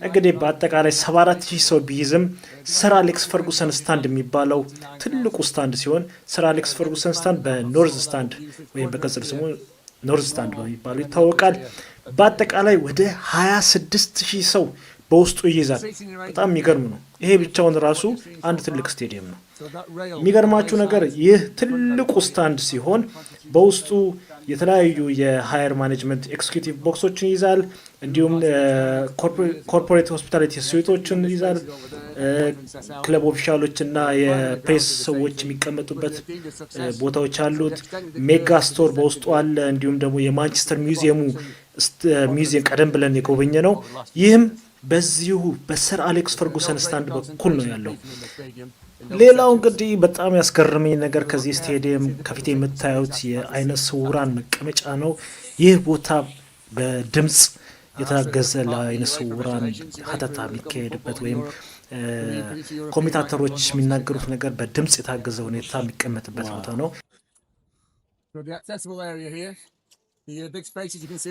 እንግዲህ በአጠቃላይ 74000 ሰው ቢይዝም ሰር አሌክስ ፈርጉሰን ስታንድ የሚባለው ትልቁ ስታንድ ሲሆን ሰር አሌክስ ፈርጉሰን ስታንድ በኖርዝ ስታንድ ወይም በቅጽል ስሙ ኖርዝ ስታንድ በሚባለው ይታወቃል። በአጠቃላይ ወደ 26000 ሰው በውስጡ ይይዛል። በጣም የሚገርም ነው። ይሄ ብቻውን ራሱ አንድ ትልቅ ስቴዲየም ነው። የሚገርማችሁ ነገር ይህ ትልቁ ስታንድ ሲሆን በውስጡ የተለያዩ የሃየር ማኔጅመንት ኤክስኪዩቲቭ ቦክሶችን ይዛል። እንዲሁም ኮርፖሬት ሆስፒታሊቲ ስዊቶችን ይዛል። ክለብ ኦፊሻሎች እና የፕሬስ ሰዎች የሚቀመጡበት ቦታዎች አሉት። ሜጋ ስቶር በውስጡ አለ። እንዲሁም ደግሞ የማንቸስተር ሚውዚየም ቀደም ብለን የጎበኘ ነው። ይህም በዚሁ በሰር አሌክስ ፈርጉሰን ስታንድ በኩል ነው ያለው። ሌላው እንግዲህ በጣም ያስገረመኝ ነገር ከዚህ ስቴዲየም ከፊት የምታዩት የአይነ ስውራን መቀመጫ ነው። ይህ ቦታ በድምጽ የታገዘ ለአይነ ስውራን ሀተታ የሚካሄድበት ወይም ኮሜንታተሮች የሚናገሩት ነገር በድምጽ የታገዘ ሁኔታ የሚቀመጥበት ቦታ ነው።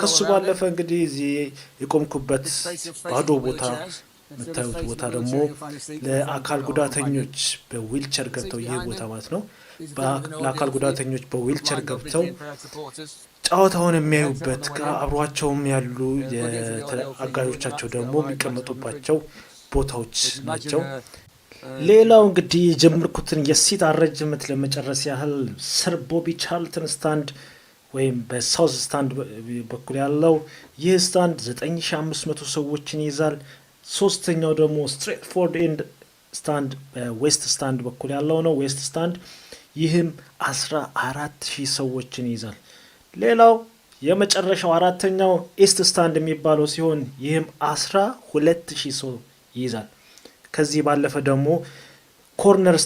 ከሱ ባለፈ እንግዲህ እዚህ የቆምኩበት ባዶ ቦታ የምታዩት ቦታ ደግሞ ለአካል ጉዳተኞች በዊልቸር ገብተው ይህ ቦታ ማለት ነው ለአካል ጉዳተኞች በዊልቸር ገብተው ጨዋታውን የሚያዩበት አብሯቸውም ያሉ አጋዦቻቸው ደግሞ የሚቀመጡባቸው ቦታዎች ናቸው። ሌላው እንግዲህ የጀመርኩትን የሲት አረጅመንት ለመጨረስ ያህል ሰር ቦቢ ቻርልተን ስታንድ ወይም በሳውዝ ስታንድ በኩል ያለው ይህ ስታንድ 9500 ሰዎችን ይዛል። ሶስተኛው ደግሞ ስትሬትፎርድ ኤንድ ስታንድ በዌስት ስታንድ በኩል ያለው ነው። ዌስት ስታንድ ይህም 14000 ሰዎችን ይዛል። ሌላው የመጨረሻው አራተኛው ኢስት ስታንድ የሚባለው ሲሆን ይህም 12000 ሰው ይይዛል። ከዚህ ባለፈ ደግሞ ኮርነር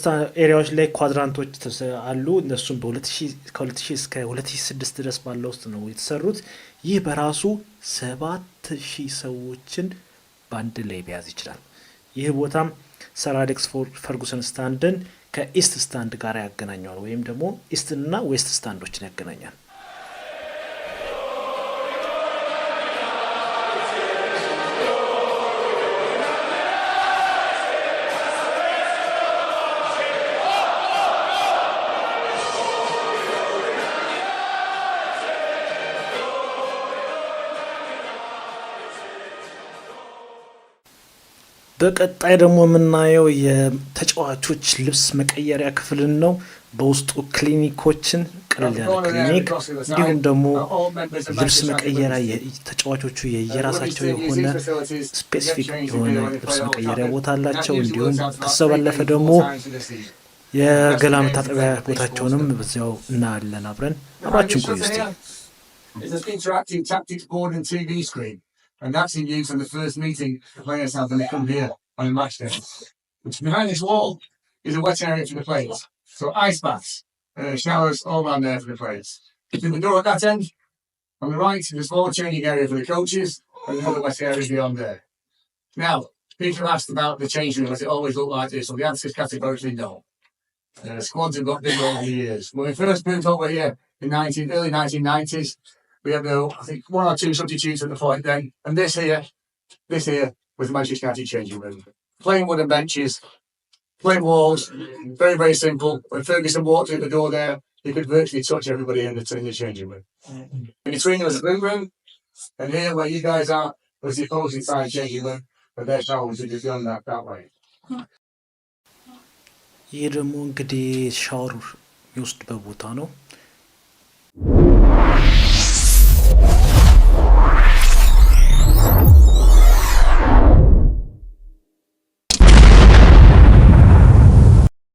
ኤሪያዎች ላይ ኳድራንቶች አሉ። እነሱም ከ2000 እስከ 2006 ድረስ ባለው ውስጥ ነው የተሰሩት። ይህ በራሱ 7000 ሰዎችን በአንድ ላይ ቢያዝ ይችላል። ይህ ቦታም ሰር አሌክስ ፈርጉሰን ስታንድን ከኢስት ስታንድ ጋር ያገናኘዋል ወይም ደግሞ ኢስትና ዌስት ስታንዶችን ያገናኛል። በቀጣይ ደግሞ የምናየው የተጫዋቾች ልብስ መቀየሪያ ክፍልን ነው። በውስጡ ክሊኒኮችን ቀለል ያለ ክሊኒክ እንዲሁም ደግሞ ልብስ መቀየሪያ ተጫዋቾቹ የየራሳቸው የሆነ ስፔሲፊክ የሆነ ልብስ መቀየሪያ ቦታ አላቸው። እንዲሁም ከዛ ባለፈ ደግሞ የገላ መታጠቢያ ቦታቸውንም በዚያው እናያለን። አብራችን ቆዩ እስቲ። And that's in use on the first meeting the players have when they come here on a match day. Which behind this wall is a wet area for the players. So ice baths, showers all around there for the players. In the door at that end, on the right, there's a small changing area for the coaches and another wet area beyond there. Now, people asked about the changing room, does it always look like this? Well, the answer is categorically no. Squads have got bigger over the years. When we first moved over here in early 1990s, we had, I think, 1 or 2 substitutes at the point then. And this here was the Manchester United changing room. Plain wooden benches, plain walls, very, very simple. When Ferguson walked through the door there, you could virtually touch everybody in the changing room. In between there was a blue room, and here where you guys are was the opposing side changing room, but their showers had just gone that way. ይህ ደግሞ እንግዲህ ሻወር የሚወስድበት ቦታ ነው።